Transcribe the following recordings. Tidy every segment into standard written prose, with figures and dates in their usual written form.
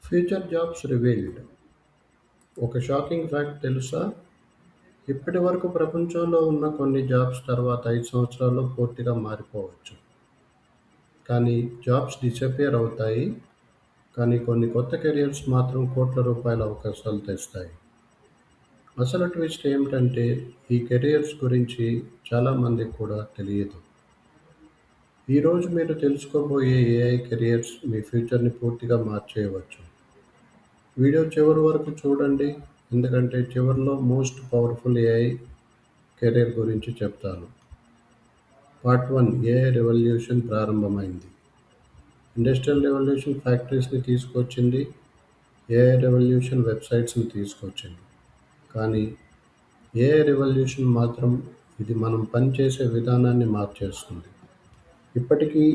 Future jobs revealed. ఒక shocking fact తెలుసా? ఇప్పటి వరకు ప్రపంచంలో ఉన్న కొన్ని జాబ్స్ తర్వాత 5 సంవత్సరాల్లో పూర్తిగా మారిపోవచ్చు. కానీ జాబ్స్ డిసపియర్ అవుతాయి. కానీ కొన్ని కొత్త కెరియర్స్ మాత్రం కోట్ల రూపాయల అవకాశాలు తెస్తాయి. అసలు ట్విస్ట్ ఏమిటంటే ఈ కెరియర్స్ గురించి చాలా మందికి కూడా తెలియదు. ఈరోజు మీరు తెలుసుకోబోయే ఏఐ కెరియర్స్ మీ ఫ్యూచర్ని పూర్తిగా మార్చేయవచ్చు. వీడియో చివరి వరకు చూడండి, ఎందుకంటే చివరిలో మోస్ట్ పవర్ఫుల్ ఏఐ కెరీర్ గురించి చెప్తాను. పార్ట్ 1, ఏఐ రెవల్యూషన్ ప్రారంభమైంది. ఇండస్ట్రియల్ రెవల్యూషన్ ఫ్యాక్టరీస్ని తీసుకొచ్చింది. ఏఐ రెవల్యూషన్ వెబ్సైట్స్ని తీసుకొచ్చింది. కానీ ఏఐ రెవల్యూషన్ మాత్రం ఇది మనం పనిచేసే విధానాన్ని మార్చేస్తుంది. ఇప్పటికీ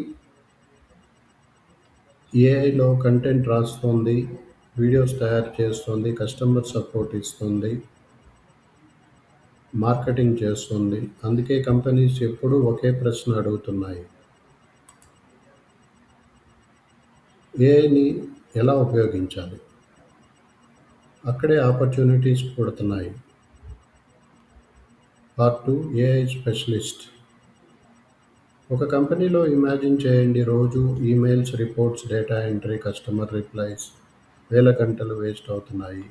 ఏఐలో కంటెంట్ రాస్తోంది, వీడియోస్ తయారు చేస్తుంది, కస్టమర్ సపోర్ట్ ఇస్తుంది, మార్కెటింగ్ చేస్తుంది. అందుకే కంపెనీస్ ఎప్పుడూ ఒకే ప్రశ్న అడుగుతున్నాయి: ఏఐని ఎలా ఉపయోగించాలి? అక్కడే ఆపర్చునిటీస్ పుడుతున్నాయి. Part 2, AI specialist. ఒక కంపెనీలో ఇమాజిన్ చేయండి, రోజు emails, reports, data entry, customer replies, వేల గంటలు వేస్ట్ అవుతున్నాయి.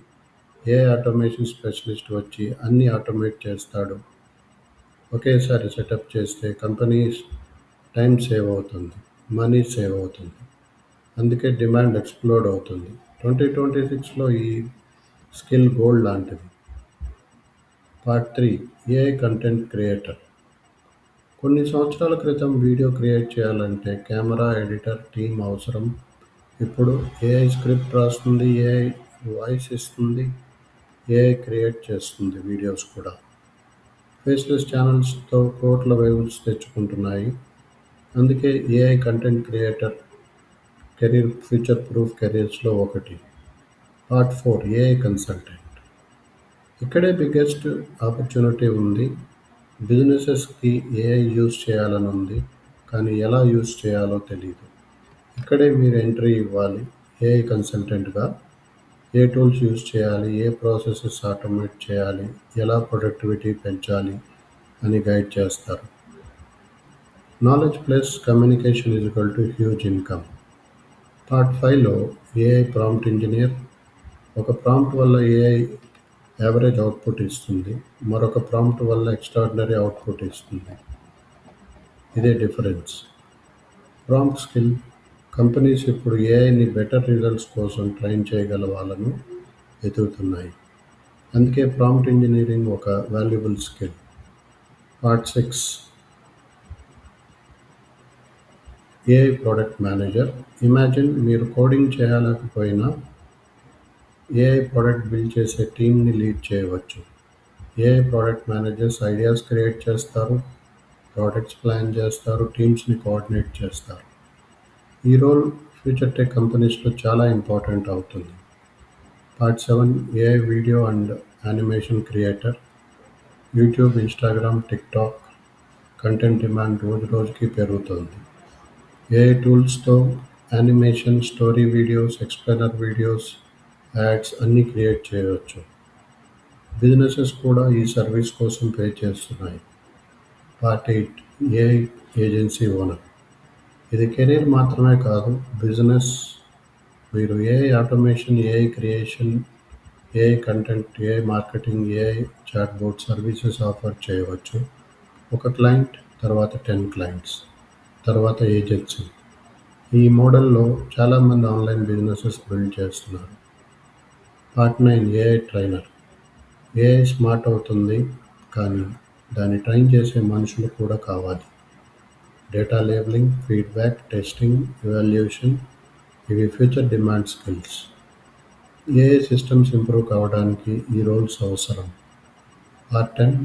ఏఐ ఆటోమేషన్ స్పెషలిస్ట్ వచ్చి అన్నీ ఆటోమేట్ చేస్తాడు. ఒకేసారి సెటప్ చేస్తే కంపెనీ టైం సేవ్ అవుతుంది, మనీ సేవ్ అవుతుంది. అందుకే డిమాండ్ ఎక్స్ప్లోడ్ అవుతుంది. 2026లో ఈ స్కిల్ గోల్డ్ లాంటిది. Part 3, AI content creator. కొన్ని సంవత్సరాల క్రితం వీడియో క్రియేట్ చేయాలంటే కెమెరా, ఎడిటర్, టీం అవసరం. ఇప్పుడు ఏఐ స్క్రిప్ట్ రాస్తుంది, ఏఐ వాయిస్ ఇస్తుంది, ఏఐ క్రియేట్ చేస్తుంది వీడియోస్ కూడా. ఫేస్లెస్ ఛానల్స్తో కోట్ల వ్యూస్ తెచ్చుకుంటున్నాయి. అందుకే AI content creator career future proof కెరీర్స్లో ఒకటి. Part 4, AI consultant. ఇక్కడే బిగ్గెస్ట్ ఆపర్చునిటీ ఉంది. బిజినెసెస్కి ఏఐ యూజ్ చేయాలని ఉంది, కానీ ఎలా యూజ్ చేయాలో తెలీదు. ఇక్కడే మీరు ఎంట్రీ ఇవ్వాలి. ఏఐ కన్సల్టెంట్గా ఏ టూల్స్ యూజ్ చేయాలి, ఏ ప్రాసెసెస్ ఆటోమేట్ చేయాలి, ఎలా ప్రొడక్టివిటీ పెంచాలి అని గైడ్ చేస్తారు. Knowledge plus communication equal to huge income. Part 5లో ఏఐ ప్రాంప్ట్ ఇంజనీర్. ఒక ప్రాంప్ట్ వల్ల ఏఐ యావరేజ్ అవుట్పుట్ ఇస్తుంది, మరొక ప్రాంప్ట్ వల్ల ఎక్స్ట్రాడినరీ అవుట్పుట్ ఇస్తుంది. ఇదే డిఫరెన్స్. Prompt skill. కంపెనీస్ ఇప్పుడు ఏఐని బెటర్ రిజల్ట్స్ కోసం ట్రైన్ చేయగల వాళ్ళను వెతుకుతున్నాయి. అందుకే ప్రాంప్ట్ ఇంజనీరింగ్ ఒక valuable skill. Part 6, AI product manager. Imagine మీరు కోడింగ్ చేయలేకపోయినా ఏఐ ప్రోడక్ట్ బిల్డ్ చేసే టీమ్ని లీడ్ చేయవచ్చు. AI product managers ideas create చేస్తారు, ప్రోడక్ట్స్ ప్లాన్ చేస్తారు, టీమ్స్ని కోఆర్డినేట్ చేస్తారు. ఈ రోల్ ఫ్యూచర్ టెక్ కంపెనీస్లో చాలా ఇంపార్టెంట్ అవుతుంది. Part 7, AI video and animation creator. YouTube, Instagram, TikTok content demand రోజు రోజుకి పెరుగుతోంది. ఏఐ టూల్స్తో animation, story videos, explainer videos, ads అన్నీ క్రియేట్ చేయవచ్చు. బిజినెసెస్ కూడా ఈ సర్వీస్ కోసం పే చేస్తున్నాయి. Part 8, AI agency owner. ఇది కెరీర్ మాత్రమే కాదు, బిజినెస్. మీరు AI automation, AI creation, AI content, AI marketing, AI chatbot services offer చేయవచ్చు. ఒక క్లయింట్, తర్వాత 10 క్లయింట్స్, తర్వాత ఏజెన్సీ. ఈ మోడల్లో చాలామంది ఆన్లైన్ బిజినెసెస్ బిల్డ్ చేస్తున్నారు. Part 9, AI trainer. AI smart అవుతుంది, కానీ దాన్ని ట్రైన్ చేసే మనుషులు కూడా కావాలి. Data labeling, feedback, testing, evaluation ఇవి future demand skills. AI systems improve కావడానికి ఈ రోల్స్ అవసరం. Part 10,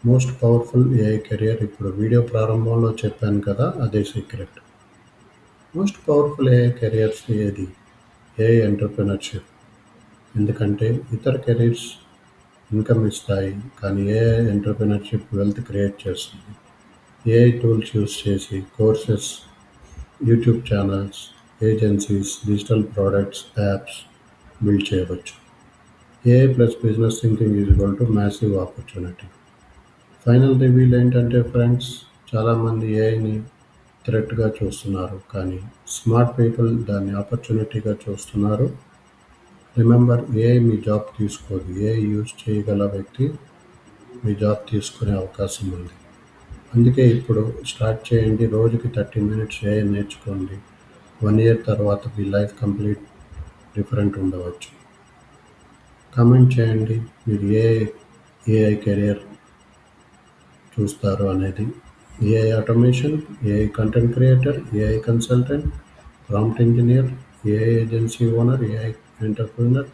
most powerful AI career. ఇప్పుడు వీడియో ప్రారంభంలో చెప్పాను కదా, అదే secret. Most powerful AI careers ఏది? AI entrepreneurship. ఎందుకంటే ఇతర కెరీర్స్ ఇన్కమ్ ఇస్తాయి, కానీ ఏఐ ఎంటర్‌ప్రెన్యూర్‌షిప్ వెల్త్ క్రియేట్ చేస్తుంది. ఏఐ టూల్స్ యూజ్ చేసి courses, YouTube channels, agencies, digital products, apps build చేయవచ్చు. AI plus business thinking is equal to massive opportunity. Final reveal ఏంటంటే friends, చాలామంది ఏఐని థ్రెట్గా చూస్తున్నారు, కానీ స్మార్ట్ పీపుల్ దాన్ని ఆపర్చునిటీగా చూస్తున్నారు. రిమెంబర్, ఏఐ మీ జాబ్ తీసుకోదు. ఏఐ యూజ్ చేయగల వ్యక్తి మీ జాబ్ తీసుకునే అవకాశం ఉంది. అందుకే ఇప్పుడు స్టార్ట్ చేయండి. రోజుకి 30 మినిట్స్ ఏఐ నేర్చుకోండి. 1 year తర్వాత మీ లైఫ్ కంప్లీట్ డిఫరెంట్ ఉండవచ్చు. కామెంట్ చేయండి, మీరు ఏఐ కెరియర్ చూస్తారు అనేది. AI automation, AI content creator, AI consultant, prompt engineer, AI agency owner, AI entrepreneur.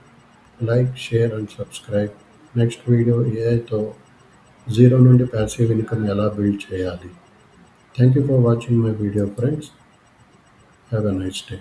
Like, share and subscribe. Next video, ఏఐతో జీరో నుండి ప్యాసివ్ ఇన్కమ్ ఎలా బిల్డ్ చేయాలి. Thank you for watching my video friends. Have a nice day.